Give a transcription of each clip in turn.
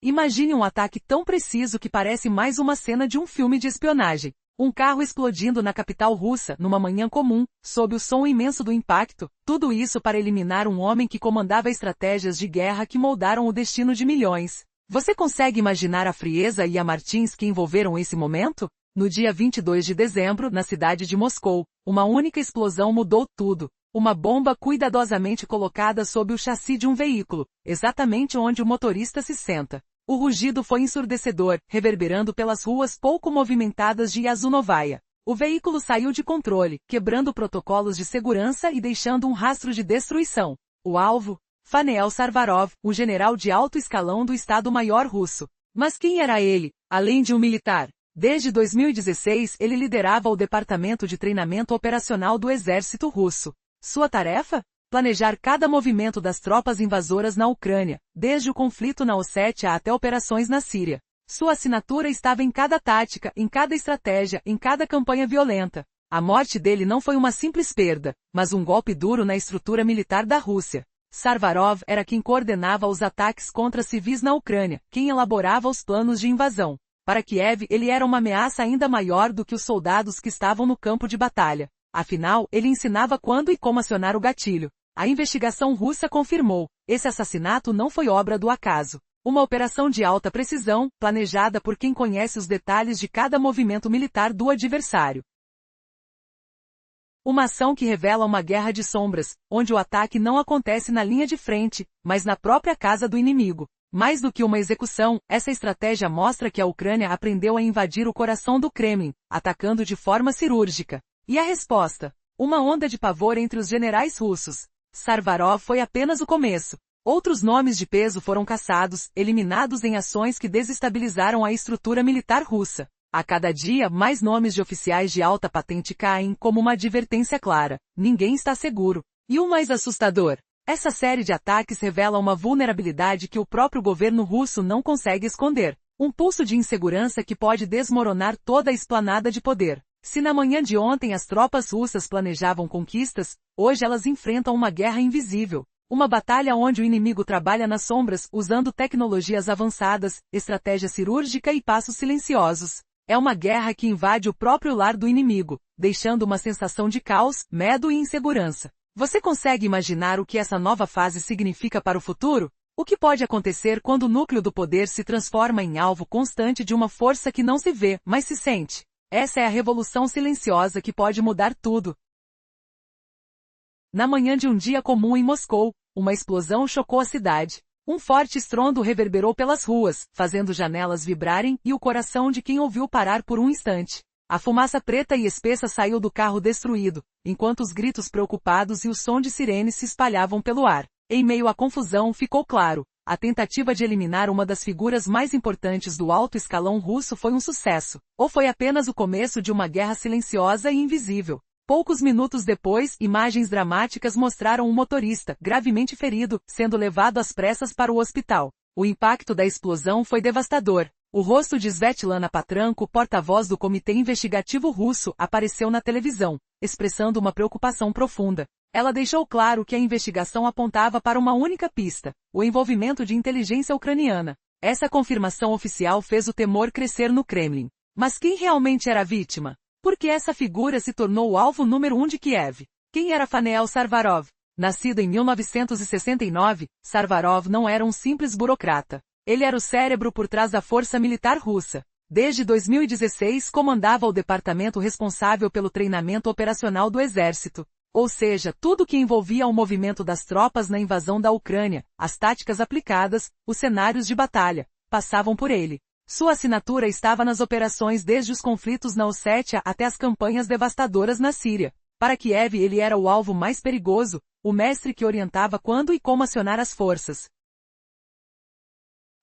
Imagine um ataque tão preciso que parece mais uma cena de um filme de espionagem. Um carro explodindo na capital russa, numa manhã comum, sob o som imenso do impacto, tudo isso para eliminar um homem que comandava estratégias de guerra que moldaram o destino de milhões. Você consegue imaginar a frieza e a Martins que envolveram esse momento? No dia 22 de dezembro, na cidade de Moscou, uma única explosão mudou tudo. Uma bomba cuidadosamente colocada sob o chassi de um veículo, exatamente onde o motorista se senta. O rugido foi ensurdecedor, reverberando pelas ruas pouco movimentadas de Yazunovaya. O veículo saiu de controle, quebrando protocolos de segurança e deixando um rastro de destruição. O alvo? Faniel Sarvarov, o general de alto escalão do Estado-Maior russo. Mas quem era ele, além de um militar? Desde 2016 ele liderava o Departamento de Treinamento Operacional do Exército Russo. Sua tarefa? Planejar cada movimento das tropas invasoras na Ucrânia, desde o conflito na Ossétia até operações na Síria. Sua assinatura estava em cada tática, em cada estratégia, em cada campanha violenta. A morte dele não foi uma simples perda, mas um golpe duro na estrutura militar da Rússia. Sarvarov era quem coordenava os ataques contra civis na Ucrânia, quem elaborava os planos de invasão. Para Kiev, ele era uma ameaça ainda maior do que os soldados que estavam no campo de batalha. Afinal, ele ensinava quando e como acionar o gatilho. A investigação russa confirmou, esse assassinato não foi obra do acaso. Uma operação de alta precisão, planejada por quem conhece os detalhes de cada movimento militar do adversário. Uma ação que revela uma guerra de sombras, onde o ataque não acontece na linha de frente, mas na própria casa do inimigo. Mais do que uma execução, essa estratégia mostra que a Ucrânia aprendeu a invadir o coração do Kremlin, atacando de forma cirúrgica. E a resposta? Uma onda de pavor entre os generais russos. Sarvarov foi apenas o começo. Outros nomes de peso foram caçados, eliminados em ações que desestabilizaram a estrutura militar russa. A cada dia, mais nomes de oficiais de alta patente caem como uma advertência clara. Ninguém está seguro. E o mais assustador? Essa série de ataques revela uma vulnerabilidade que o próprio governo russo não consegue esconder. Um pulso de insegurança que pode desmoronar toda a esplanada de poder. Se na manhã de ontem as tropas russas planejavam conquistas, hoje elas enfrentam uma guerra invisível. Uma batalha onde o inimigo trabalha nas sombras, usando tecnologias avançadas, estratégia cirúrgica e passos silenciosos. É uma guerra que invade o próprio lar do inimigo, deixando uma sensação de caos, medo e insegurança. Você consegue imaginar o que essa nova fase significa para o futuro? O que pode acontecer quando o núcleo do poder se transforma em alvo constante de uma força que não se vê, mas se sente? Essa é a revolução silenciosa que pode mudar tudo. Na manhã de um dia comum em Moscou, uma explosão chocou a cidade. Um forte estrondo reverberou pelas ruas, fazendo janelas vibrarem e o coração de quem ouviu parar por um instante. A fumaça preta e espessa saiu do carro destruído, enquanto os gritos preocupados e o som de sirenes se espalhavam pelo ar. Em meio à confusão ficou claro, a tentativa de eliminar uma das figuras mais importantes do alto escalão russo foi um sucesso, ou foi apenas o começo de uma guerra silenciosa e invisível. Poucos minutos depois, imagens dramáticas mostraram um motorista, gravemente ferido, sendo levado às pressas para o hospital. O impacto da explosão foi devastador. O rosto de Svetlana Patranko, porta-voz do Comitê Investigativo Russo, apareceu na televisão, expressando uma preocupação profunda. Ela deixou claro que a investigação apontava para uma única pista, o envolvimento de inteligência ucraniana. Essa confirmação oficial fez o temor crescer no Kremlin. Mas quem realmente era a vítima? Por que essa figura se tornou o alvo número 1 de Kiev? Quem era Faniel Sarvarov? Nascido em 1969, Sarvarov não era um simples burocrata. Ele era o cérebro por trás da força militar russa. Desde 2016 comandava o departamento responsável pelo treinamento operacional do exército. Ou seja, tudo que envolvia o movimento das tropas na invasão da Ucrânia, as táticas aplicadas, os cenários de batalha, passavam por ele. Sua assinatura estava nas operações desde os conflitos na Ossétia até as campanhas devastadoras na Síria. Para Kiev ele era o alvo mais perigoso, o mestre que orientava quando e como acionar as forças.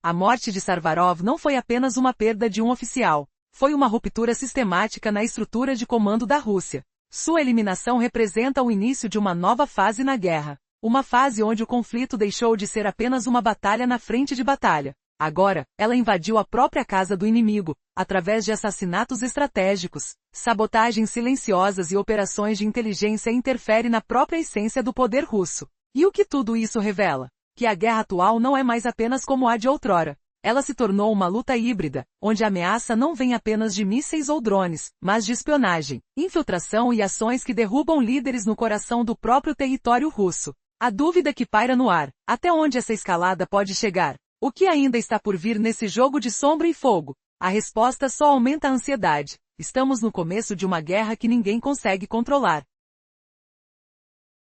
A morte de Sarvarov não foi apenas uma perda de um oficial, foi uma ruptura sistemática na estrutura de comando da Rússia. Sua eliminação representa o início de uma nova fase na guerra. Uma fase onde o conflito deixou de ser apenas uma batalha na frente de batalha. Agora, ela invadiu a própria casa do inimigo, através de assassinatos estratégicos, sabotagens silenciosas e operações de inteligência interfere na própria essência do poder russo. E o que tudo isso revela? Que a guerra atual não é mais apenas como a de outrora. Ela se tornou uma luta híbrida, onde a ameaça não vem apenas de mísseis ou drones, mas de espionagem, infiltração e ações que derrubam líderes no coração do próprio território russo. A dúvida que paira no ar: até onde essa escalada pode chegar? O que ainda está por vir nesse jogo de sombra e fogo? A resposta só aumenta a ansiedade. Estamos no começo de uma guerra que ninguém consegue controlar.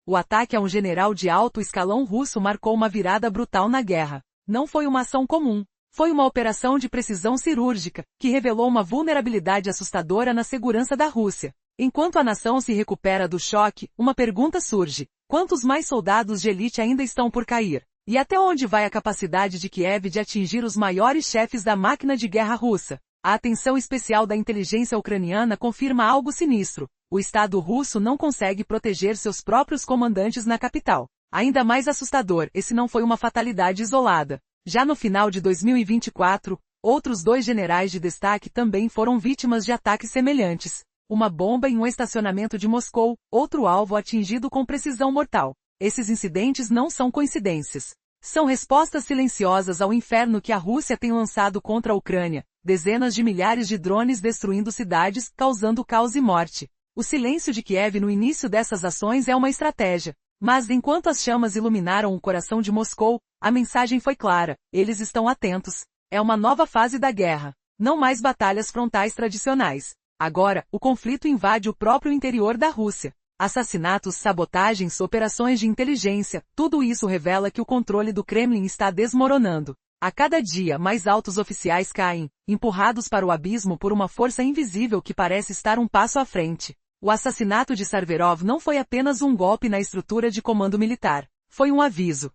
O ataque a um general de alto escalão russo marcou uma virada brutal na guerra. Não foi uma ação comum. Foi uma operação de precisão cirúrgica, que revelou uma vulnerabilidade assustadora na segurança da Rússia. Enquanto a nação se recupera do choque, uma pergunta surge: quantos mais soldados de elite ainda estão por cair? E até onde vai a capacidade de Kiev de atingir os maiores chefes da máquina de guerra russa? A atenção especial da inteligência ucraniana confirma algo sinistro. O Estado russo não consegue proteger seus próprios comandantes na capital. Ainda mais assustador, esse não foi uma fatalidade isolada. Já no final de 2024, outros 2 generais de destaque também foram vítimas de ataques semelhantes. Uma bomba em um estacionamento de Moscou, outro alvo atingido com precisão mortal. Esses incidentes não são coincidências. São respostas silenciosas ao inferno que a Rússia tem lançado contra a Ucrânia. Dezenas de milhares de drones destruindo cidades, causando caos e morte. O silêncio de Kiev no início dessas ações é uma estratégia. Mas enquanto as chamas iluminaram o coração de Moscou, a mensagem foi clara: eles estão atentos. É uma nova fase da guerra. Não mais batalhas frontais tradicionais. Agora, o conflito invade o próprio interior da Rússia. Assassinatos, sabotagens, operações de inteligência, tudo isso revela que o controle do Kremlin está desmoronando. A cada dia, mais altos oficiais caem, empurrados para o abismo por uma força invisível que parece estar um passo à frente. O assassinato de Sarverov não foi apenas um golpe na estrutura de comando militar. Foi um aviso.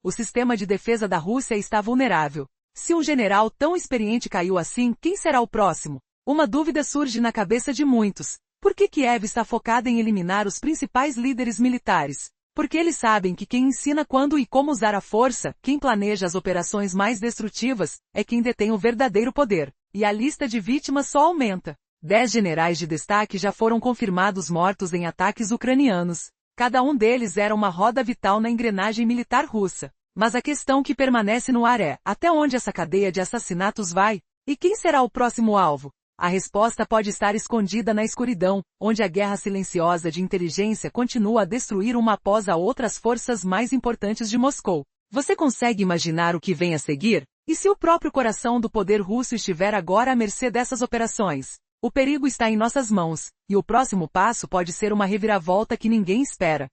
O sistema de defesa da Rússia está vulnerável. Se um general tão experiente caiu assim, quem será o próximo? Uma dúvida surge na cabeça de muitos. Por que Kiev está focada em eliminar os principais líderes militares? Porque eles sabem que quem ensina quando e como usar a força, quem planeja as operações mais destrutivas, é quem detém o verdadeiro poder. E a lista de vítimas só aumenta. 10 generais de destaque já foram confirmados mortos em ataques ucranianos. Cada um deles era uma roda vital na engrenagem militar russa. Mas a questão que permanece no ar é: até onde essa cadeia de assassinatos vai? E quem será o próximo alvo? A resposta pode estar escondida na escuridão, onde a guerra silenciosa de inteligência continua a destruir uma após a outra as forças mais importantes de Moscou. Você consegue imaginar o que vem a seguir? E se o próprio coração do poder russo estiver agora à mercê dessas operações? O perigo está em nossas mãos, e o próximo passo pode ser uma reviravolta que ninguém espera.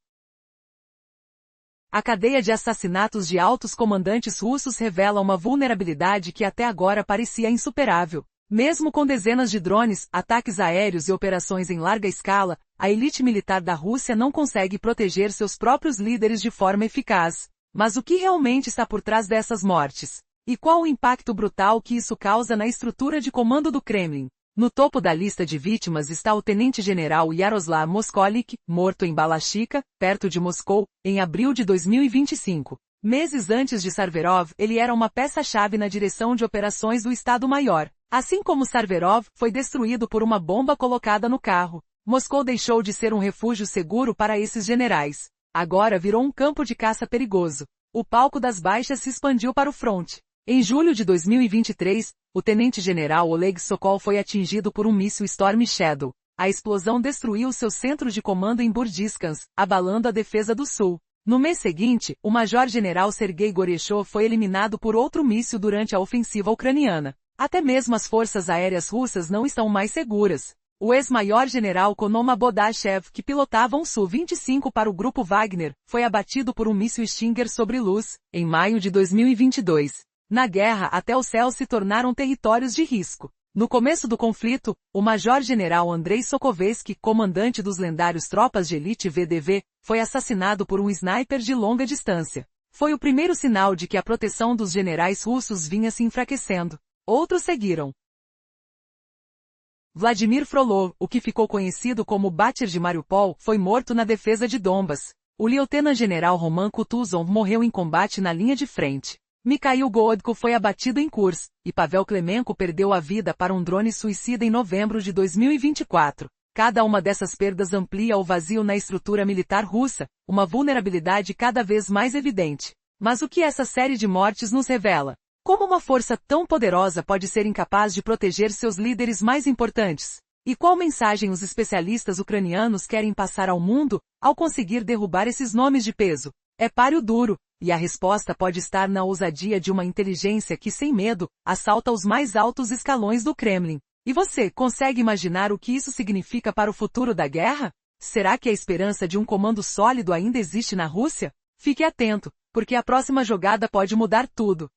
A cadeia de assassinatos de altos comandantes russos revela uma vulnerabilidade que até agora parecia insuperável. Mesmo com dezenas de drones, ataques aéreos e operações em larga escala, a elite militar da Rússia não consegue proteger seus próprios líderes de forma eficaz. Mas o que realmente está por trás dessas mortes? E qual o impacto brutal que isso causa na estrutura de comando do Kremlin? No topo da lista de vítimas está o tenente-general Yaroslav Moskolik, morto em Balashikha, perto de Moscou, em abril de 2025. Meses antes de Sarverov, ele era uma peça-chave na direção de operações do Estado-Maior. Assim como Sarverov, foi destruído por uma bomba colocada no carro. Moscou deixou de ser um refúgio seguro para esses generais. Agora virou um campo de caça perigoso. O palco das baixas se expandiu para o fronte. Em julho de 2023, o tenente-general Oleg Sokol foi atingido por um míssil Storm Shadow. A explosão destruiu seu centro de comando em Burdiscansk, abalando a defesa do sul. No mês seguinte, o major-general Sergei Gorechov foi eliminado por outro míssil durante a ofensiva ucraniana. Até mesmo as forças aéreas russas não estão mais seguras. O ex-maior-general Konoma Bodachev, que pilotava um Su-25 para o grupo Wagner, foi abatido por um míssil Stinger sobre Luz, em maio de 2022. Na guerra, até os céus se tornaram territórios de risco. No começo do conflito, o major-general Andrei Sokovetsky, comandante dos lendários Tropas de Elite VDV, foi assassinado por um sniper de longa distância. Foi o primeiro sinal de que a proteção dos generais russos vinha se enfraquecendo. Outros seguiram. Vladimir Frolov, o que ficou conhecido como Batir de Mariupol, foi morto na defesa de Donbas. O lieutenant-general Roman Kutuzov morreu em combate na linha de frente. Mikhail Godko foi abatido em Kursk, e Pavel Klemenko perdeu a vida para um drone suicida em novembro de 2024. Cada uma dessas perdas amplia o vazio na estrutura militar russa, uma vulnerabilidade cada vez mais evidente. Mas o que essa série de mortes nos revela? Como uma força tão poderosa pode ser incapaz de proteger seus líderes mais importantes? E qual mensagem os especialistas ucranianos querem passar ao mundo, ao conseguir derrubar esses nomes de peso? É páreo duro, e a resposta pode estar na ousadia de uma inteligência que, sem medo, assalta os mais altos escalões do Kremlin. E você, consegue imaginar o que isso significa para o futuro da guerra? Será que a esperança de um comando sólido ainda existe na Rússia? Fique atento, porque a próxima jogada pode mudar tudo.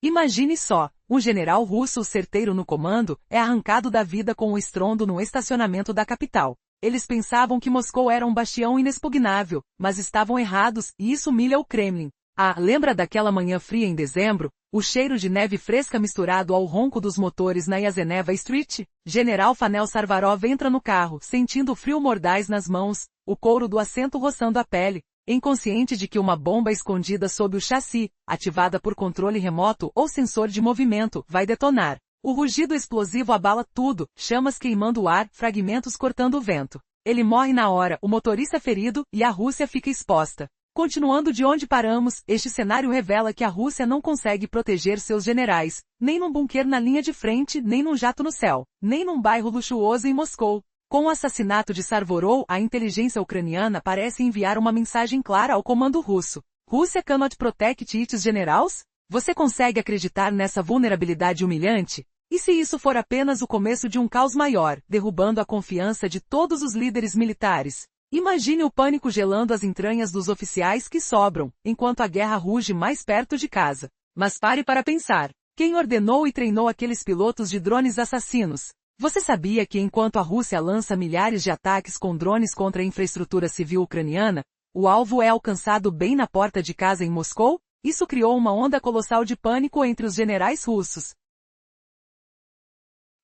Imagine só, um general russo certeiro no comando é arrancado da vida com um estrondo no estacionamento da capital. Eles pensavam que Moscou era um bastião inexpugnável, mas estavam errados, e isso humilha o Kremlin. Ah, lembra daquela manhã fria em dezembro? O cheiro de neve fresca misturado ao ronco dos motores na Yazeneva Street? General Fanel Sarvarov entra no carro, sentindo o frio mordaz nas mãos, o couro do assento roçando a pele, inconsciente de que uma bomba escondida sob o chassi, ativada por controle remoto ou sensor de movimento, vai detonar. O rugido explosivo abala tudo, chamas queimando o ar, fragmentos cortando o vento. Ele morre na hora, o motorista ferido, e a Rússia fica exposta. Continuando de onde paramos, este cenário revela que a Rússia não consegue proteger seus generais, nem num bunker na linha de frente, nem num jato no céu, nem num bairro luxuoso em Moscou. Com o assassinato de Sarvorov, a inteligência ucraniana parece enviar uma mensagem clara ao comando russo. Rússia cannot protect its generals? Você consegue acreditar nessa vulnerabilidade humilhante? E se isso for apenas o começo de um caos maior, derrubando a confiança de todos os líderes militares? Imagine o pânico gelando as entranhas dos oficiais que sobram, enquanto a guerra ruge mais perto de casa. Mas pare para pensar. Quem ordenou e treinou aqueles pilotos de drones assassinos? Você sabia que enquanto a Rússia lança milhares de ataques com drones contra a infraestrutura civil ucraniana, o alvo é alcançado bem na porta de casa em Moscou? Isso criou uma onda colossal de pânico entre os generais russos.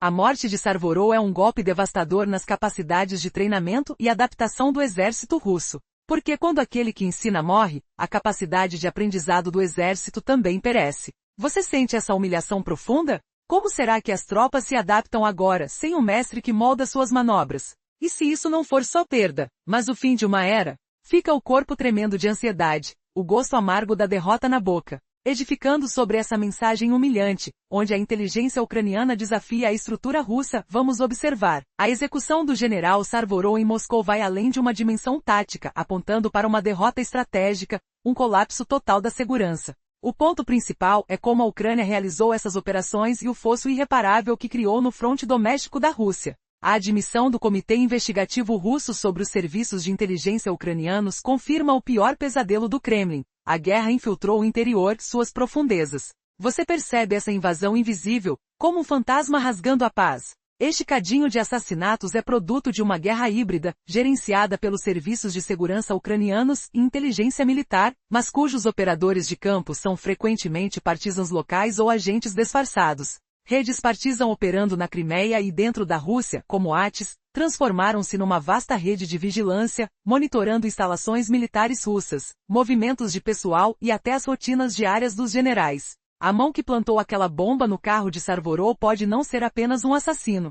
A morte de Sarvorov é um golpe devastador nas capacidades de treinamento e adaptação do exército russo. Porque quando aquele que ensina morre, a capacidade de aprendizado do exército também perece. Você sente essa humilhação profunda? Como será que as tropas se adaptam agora, sem um mestre que molda suas manobras? E se isso não for só perda, mas o fim de uma era? Fica o corpo tremendo de ansiedade, o gosto amargo da derrota na boca. Edificando sobre essa mensagem humilhante, onde a inteligência ucraniana desafia a estrutura russa, vamos observar. A execução do general Sarvorov em Moscou vai além de uma dimensão tática, apontando para uma derrota estratégica, um colapso total da segurança. O ponto principal é como a Ucrânia realizou essas operações e o fosso irreparável que criou no fronte doméstico da Rússia. A admissão do Comitê Investigativo Russo sobre os serviços de inteligência ucranianos confirma o pior pesadelo do Kremlin. A guerra infiltrou o interior, suas profundezas. Você percebe essa invasão invisível, como um fantasma rasgando a paz. Este cadinho de assassinatos é produto de uma guerra híbrida, gerenciada pelos serviços de segurança ucranianos e inteligência militar, mas cujos operadores de campo são frequentemente partisans locais ou agentes disfarçados. Redes partisan operando na Crimeia e dentro da Rússia, como ATIS, transformaram-se numa vasta rede de vigilância, monitorando instalações militares russas, movimentos de pessoal e até as rotinas diárias dos generais. A mão que plantou aquela bomba no carro de Sarvorov pode não ser apenas um assassino,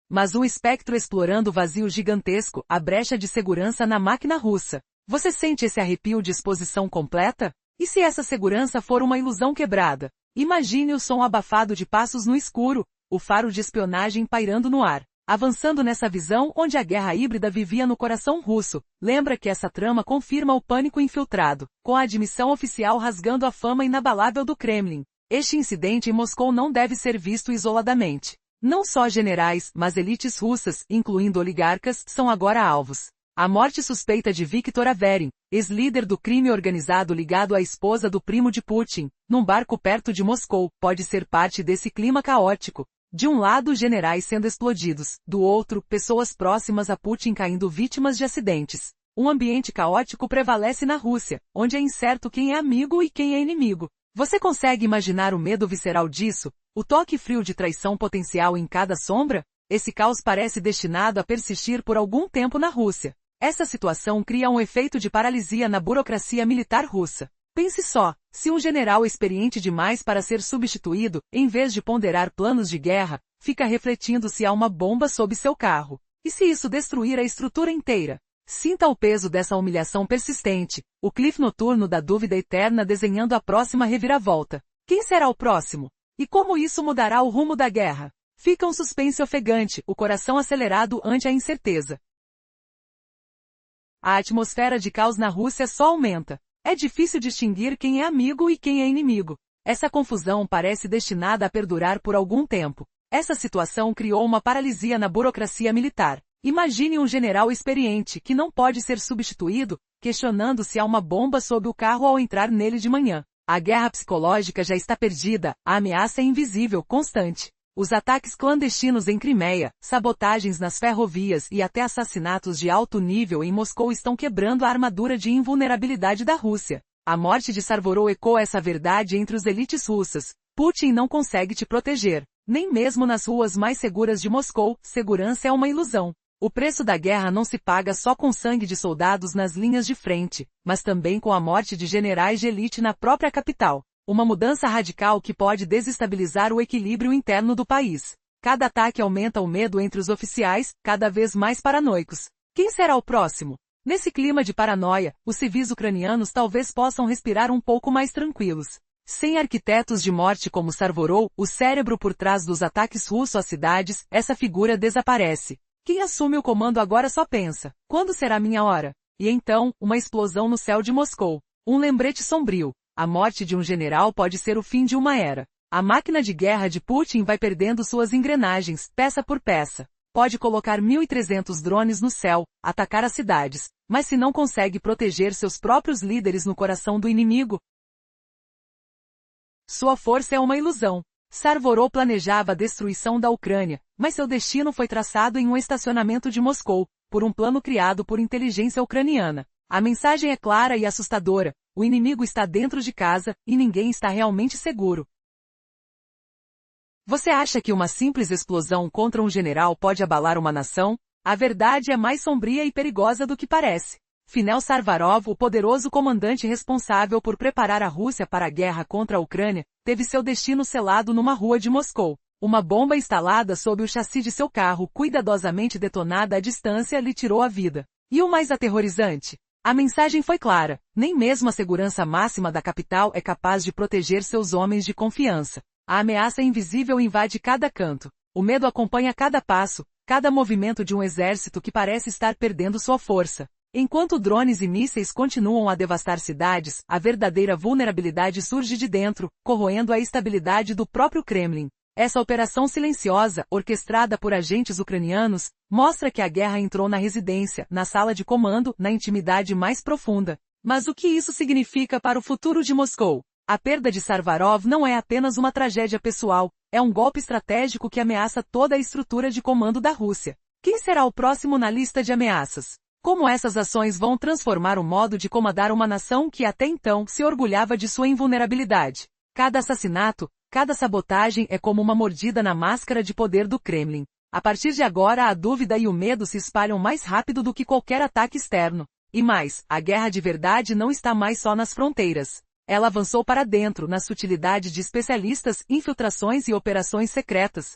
mas um espectro explorando o vazio gigantesco, a brecha de segurança na máquina russa. Você sente esse arrepio de exposição completa? E se essa segurança for uma ilusão quebrada? Imagine o som abafado de passos no escuro, o faro de espionagem pairando no ar. Avançando nessa visão onde a guerra híbrida vivia no coração russo, lembra que essa trama confirma o pânico infiltrado, com a admissão oficial rasgando a fama inabalável do Kremlin. Este incidente em Moscou não deve ser visto isoladamente. Não só generais, mas elites russas, incluindo oligarcas, são agora alvos. A morte suspeita de Viktor Averin, ex-líder do crime organizado ligado à esposa do primo de Putin, num barco perto de Moscou, pode ser parte desse clima caótico. De um lado, generais sendo explodidos, do outro, pessoas próximas a Putin caindo vítimas de acidentes. Um ambiente caótico prevalece na Rússia, onde é incerto quem é amigo e quem é inimigo. Você consegue imaginar o medo visceral disso? O toque frio de traição potencial em cada sombra? Esse caos parece destinado a persistir por algum tempo na Rússia. Essa situação cria um efeito de paralisia na burocracia militar russa. Pense só, se um general experiente demais para ser substituído, em vez de ponderar planos de guerra, fica refletindo se há uma bomba sob seu carro. E se isso destruir a estrutura inteira? Sinta o peso dessa humilhação persistente, o cliff noturno da dúvida eterna desenhando a próxima reviravolta. Quem será o próximo? E como isso mudará o rumo da guerra? Fica um suspense ofegante, o coração acelerado ante a incerteza. A atmosfera de caos na Rússia só aumenta. É difícil distinguir quem é amigo e quem é inimigo. Essa confusão parece destinada a perdurar por algum tempo. Essa situação criou uma paralisia na burocracia militar. Imagine um general experiente que não pode ser substituído, questionando se há uma bomba sob o carro ao entrar nele de manhã. A guerra psicológica já está perdida, a ameaça é invisível, constante. Os ataques clandestinos em Crimeia, sabotagens nas ferrovias e até assassinatos de alto nível em Moscou estão quebrando a armadura de invulnerabilidade da Rússia. A morte de Sarvorov ecoa essa verdade entre os elites russas. Putin não consegue te proteger. Nem mesmo nas ruas mais seguras de Moscou, segurança é uma ilusão. O preço da guerra não se paga só com sangue de soldados nas linhas de frente, mas também com a morte de generais de elite na própria capital. Uma mudança radical que pode desestabilizar o equilíbrio interno do país. Cada ataque aumenta o medo entre os oficiais, cada vez mais paranoicos. Quem será o próximo? Nesse clima de paranoia, os civis ucranianos talvez possam respirar um pouco mais tranquilos. Sem arquitetos de morte como Sarvorov, o cérebro por trás dos ataques russos às cidades, essa figura desaparece. Quem assume o comando agora só pensa, quando será minha hora? E então, uma explosão no céu de Moscou. Um lembrete sombrio. A morte de um general pode ser o fim de uma era. A máquina de guerra de Putin vai perdendo suas engrenagens, peça por peça. Pode colocar 1.300 drones no céu, atacar as cidades, mas se não consegue proteger seus próprios líderes no coração do inimigo, sua força é uma ilusão. Sarvorov planejava a destruição da Ucrânia, mas seu destino foi traçado em um estacionamento de Moscou, por um plano criado por inteligência ucraniana. A mensagem é clara e assustadora. O inimigo está dentro de casa, e ninguém está realmente seguro. Você acha que uma simples explosão contra um general pode abalar uma nação? A verdade é mais sombria e perigosa do que parece. Finel Sarvarov, o poderoso comandante responsável por preparar a Rússia para a guerra contra a Ucrânia, teve seu destino selado numa rua de Moscou. Uma bomba instalada sob o chassi de seu carro, cuidadosamente detonada à distância, lhe tirou a vida. E o mais aterrorizante? A mensagem foi clara. Nem mesmo a segurança máxima da capital é capaz de proteger seus homens de confiança. A ameaça invisível invade cada canto. O medo acompanha cada passo, cada movimento de um exército que parece estar perdendo sua força. Enquanto drones e mísseis continuam a devastar cidades, a verdadeira vulnerabilidade surge de dentro, corroendo a estabilidade do próprio Kremlin. Essa operação silenciosa, orquestrada por agentes ucranianos, mostra que a guerra entrou na residência, na sala de comando, na intimidade mais profunda. Mas o que isso significa para o futuro de Moscou? A perda de Sarvarov não é apenas uma tragédia pessoal, é um golpe estratégico que ameaça toda a estrutura de comando da Rússia. Quem será o próximo na lista de ameaças? Como essas ações vão transformar o modo de comandar uma nação que até então se orgulhava de sua invulnerabilidade? Cada assassinato, cada sabotagem é como uma mordida na máscara de poder do Kremlin. A partir de agora a dúvida e o medo se espalham mais rápido do que qualquer ataque externo. E mais, a guerra de verdade não está mais só nas fronteiras. Ela avançou para dentro, na sutilidade de especialistas, infiltrações e operações secretas.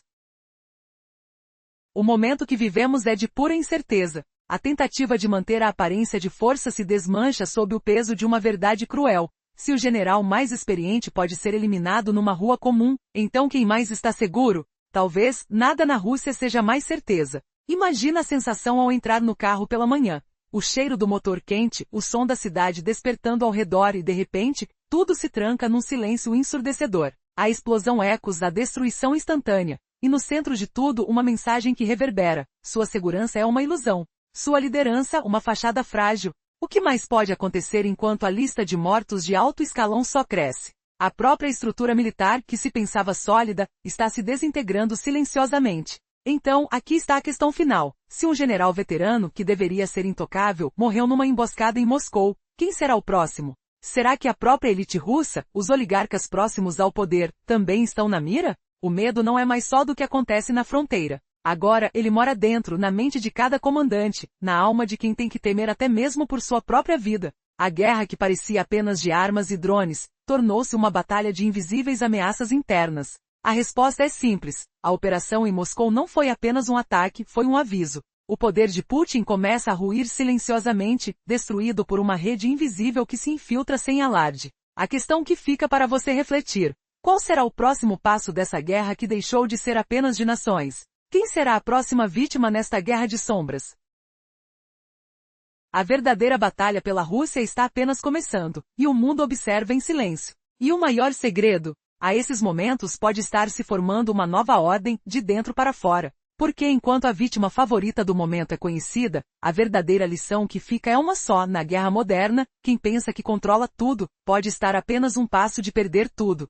O momento que vivemos é de pura incerteza. A tentativa de manter a aparência de força se desmancha sob o peso de uma verdade cruel. Se o general mais experiente pode ser eliminado numa rua comum, então quem mais está seguro? Talvez, nada na Rússia seja mais certeza. Imagina a sensação ao entrar no carro pela manhã. O cheiro do motor quente, o som da cidade despertando ao redor e de repente, tudo se tranca num silêncio ensurdecedor. A explosão ecos da destruição instantânea. E no centro de tudo uma mensagem que reverbera. Sua segurança é uma ilusão. Sua liderança, uma fachada frágil. O que mais pode acontecer enquanto a lista de mortos de alto escalão só cresce? A própria estrutura militar, que se pensava sólida, está se desintegrando silenciosamente. Então, aqui está a questão final. Se um general veterano, que deveria ser intocável, morreu numa emboscada em Moscou, quem será o próximo? Será que a própria elite russa, os oligarcas próximos ao poder, também estão na mira? O medo não é mais só do que acontece na fronteira. Agora, ele mora dentro, na mente de cada comandante, na alma de quem tem que temer até mesmo por sua própria vida. A guerra que parecia apenas de armas e drones, tornou-se uma batalha de invisíveis ameaças internas. A resposta é simples. A operação em Moscou não foi apenas um ataque, foi um aviso. O poder de Putin começa a ruir silenciosamente, destruído por uma rede invisível que se infiltra sem alarde. A questão que fica para você refletir: qual será o próximo passo dessa guerra que deixou de ser apenas de nações? Quem será a próxima vítima nesta guerra de sombras? A verdadeira batalha pela Rússia está apenas começando, e o mundo observa em silêncio. E o maior segredo? A esses momentos pode estar se formando uma nova ordem, de dentro para fora. Porque enquanto a vítima favorita do momento é conhecida, a verdadeira lição que fica é uma só: na guerra moderna, quem pensa que controla tudo, pode estar apenas um passo de perder tudo.